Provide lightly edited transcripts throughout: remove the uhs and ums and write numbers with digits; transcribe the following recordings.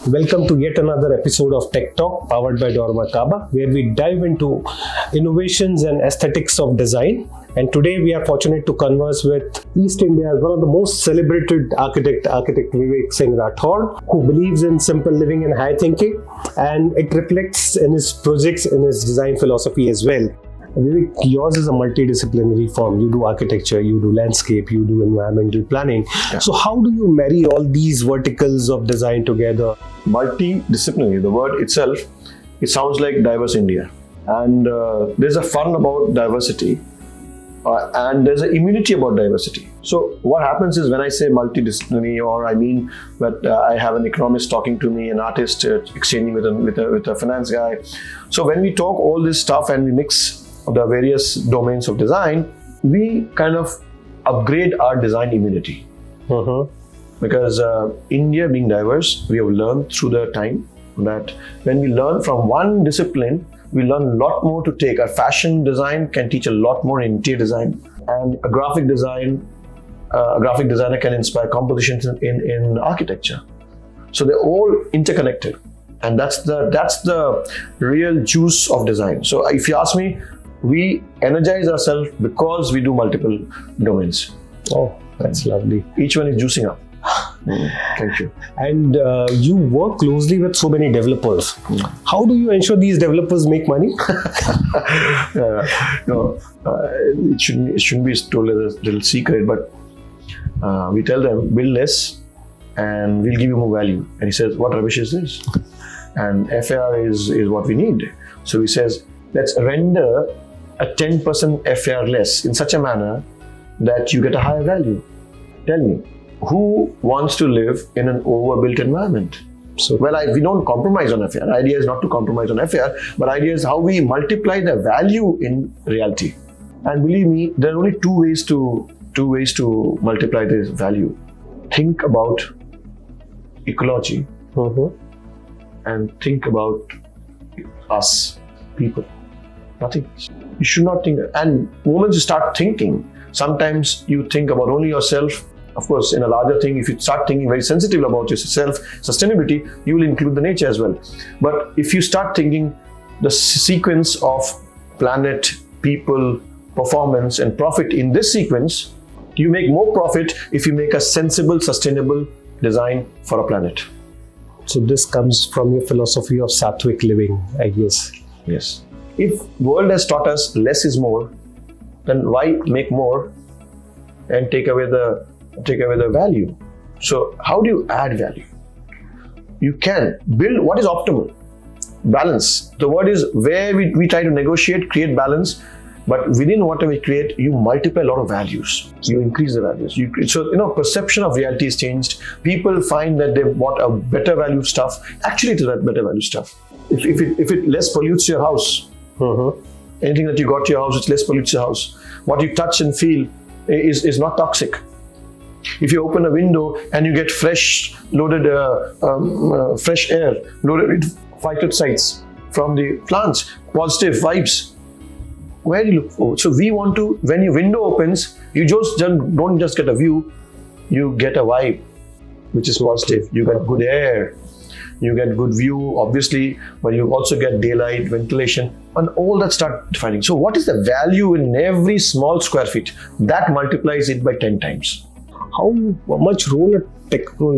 Welcome to yet another episode of Tech Talk powered by dormakaba, where we dive into innovations and aesthetics of design. And today we are fortunate to converse with East India's one of the most celebrated architect Vivek Singh Rathore, who believes in simple living and high thinking, and it reflects in his projects, in his design philosophy as well. Vivek, yours is a multidisciplinary firm. You do architecture, you do landscape, you do environmental planning. Yeah. So how do you marry all these verticals of design together? Multidisciplinary, the word itself, it sounds like diverse India. And there's a fun about diversity and there's an immunity about diversity. So what happens is when I say multidisciplinary, or I mean that I have an economist talking to me, an artist exchanging with a finance guy. So when we talk all this stuff and we mix the various domains of design, we kind of upgrade our design immunity. Because India being diverse, we have learned through the time that when we learn from one discipline, we learn a lot more to take. A fashion design can teach a lot more in interior design, and a graphic designer can inspire compositions in architecture. So they're all interconnected, and that's the real juice of design. So if you ask me, we energize ourselves because we do multiple domains. Oh, that's lovely. Each one is juicing up. Thank you. And you work closely with so many developers. How do you ensure these developers make money? It shouldn't be told as a little secret, but we tell them, build less and we'll give you more value. And he says, what rubbish is this? And FAR is what we need. So he says, let's render a 10% FAR less in such a manner that you get a higher value. Tell me, who wants to live in an overbuilt environment? So, we don't compromise on FAR. The idea is not to compromise on FAR, but the idea is how we multiply the value in reality. And believe me, there are only two ways to multiply this value. Think about ecology and think about us, people. Nothing. You should not think. And moments you start thinking, sometimes you think about only yourself. Of course, in a larger thing, if you start thinking very sensitive about yourself, sustainability, you will include the nature as well. But if you start thinking the sequence of planet, people, performance, and profit in this sequence, you make more profit if you make a sensible, sustainable design for a planet. So this comes from your philosophy of sattvic living, I guess. Yes. If the world has taught us less is more, then why make more and take away the value? So how do you add value? You can build what is optimal. Balance. The word is where we try to negotiate, create balance, but within whatever we create, you multiply a lot of values. You increase the values. Perception of reality is changed. People find that they want a better value stuff. Actually, it is a better value stuff. If it less pollutes your house, anything that you got to your house, which less pollutes your house. What you touch and feel is not toxic. If you open a window and you get fresh air loaded with phytoncides from the plants, positive vibes, where do you look for? So we want to, when your window opens, you don't just get a view, you get a vibe, which is positive. You get good air, you get good view, obviously, but you also get daylight, ventilation, and all that start defining. So what is the value in every small square feet? That multiplies it by 10 times. How much role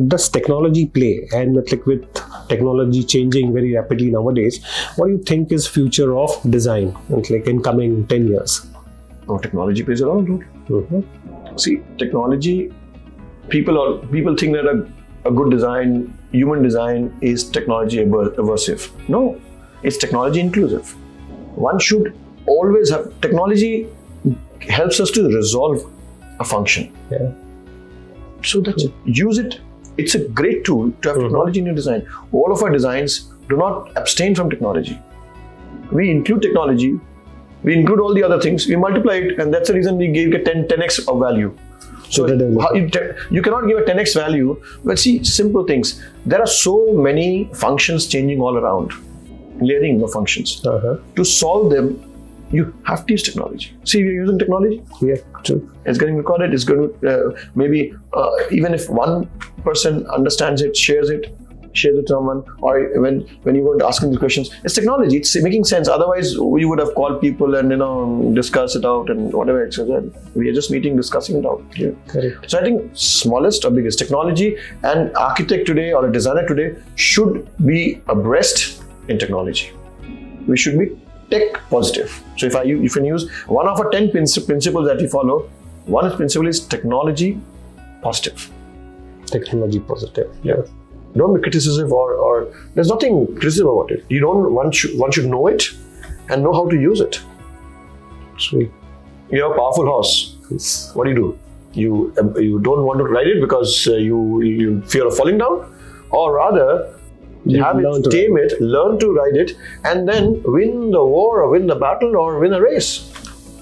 does technology play? And with technology changing very rapidly nowadays, what do you think is future of design in coming 10 years? Oh, technology plays a lot of role. See, technology, people think that a good design, human design is technology aversive. No, it's technology inclusive. One should always have, technology helps us to resolve a function. Yeah. So that's it. Use it. It's a great tool to have technology in your design. All of our designs do not abstain from technology. We include technology, we include all the other things, we multiply it, and that's the reason we give a 10x of value. So you cannot give a 10x value, but see, simple things. There are so many functions changing all around, layering of functions. To solve them, you have to use technology. See, we're using technology. Yeah, true. It's getting recorded. It's going to maybe even if one person understands it, shares it, share with someone, or when you go to asking the questions, it's technology. It's making sense. Otherwise, we would have called people and discuss it out and whatever. Etc. We are just meeting, discussing it out. Yeah. Correct. So I think smallest or biggest technology, and architect today or a designer today should be abreast in technology. We should be tech positive. So if you can use one of our 10 principles that we follow, one principle is technology positive. Technology positive. Yeah. Don't be criticism or there's nothing criticism about it. One should know it and know how to use it. Sweet. You have a powerful horse. Yes. What do? You don't want to ride it because you fear of falling down, or rather have it, tame it, learn to ride it, and then win the war or win the battle or win a race.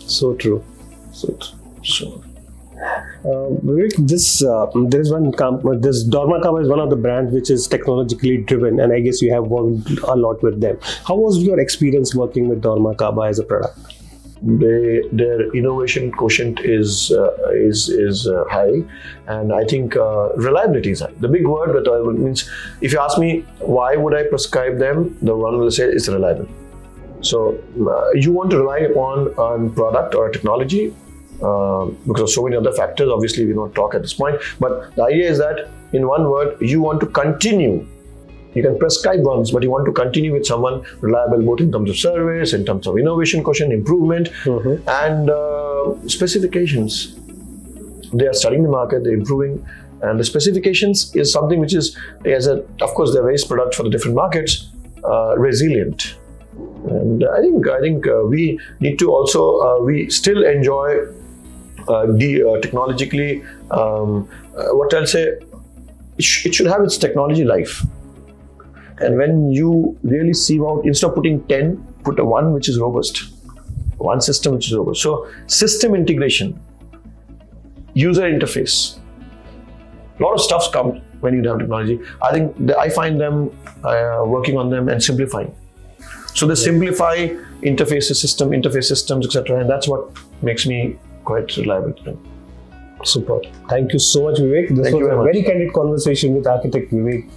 So true. So Vivek, there is one this dormakaba is one of the brands which is technologically driven, and I guess you have worked a lot with them. How was your experience working with dormakaba as a product? Their innovation quotient is high, and I think reliability is high. The big word that means, if you ask me why would I prescribe them, the one will say it's reliable. So you want to rely upon a product or a technology because of so many other factors. Obviously, we don't talk at this point, but the idea is that in one word, you want to continue. You can prescribe once, but you want to continue with someone reliable, both in terms of service, in terms of innovation quotient, improvement, and specifications. They are studying the market, they're improving, and the specifications is something which is, of course, they're various products for the different markets, resilient. And I think we need to also, we still enjoy technologically, what I'll say, it should have its technology life. And when you really sieve out, instead of putting 10, put a one which is robust. One system which is robust. So system integration, user interface. A lot of stuff comes when you have technology. I find them working on them and simplifying. So they simplify interface systems, etc. And that's what makes me quite reliable to them. Super. Thank you so much, Vivek. This was a very candid conversation with architect Vivek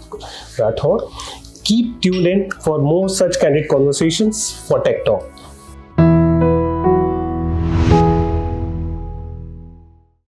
Rathore. Keep tuned in for more such candid conversations for Tech Talk.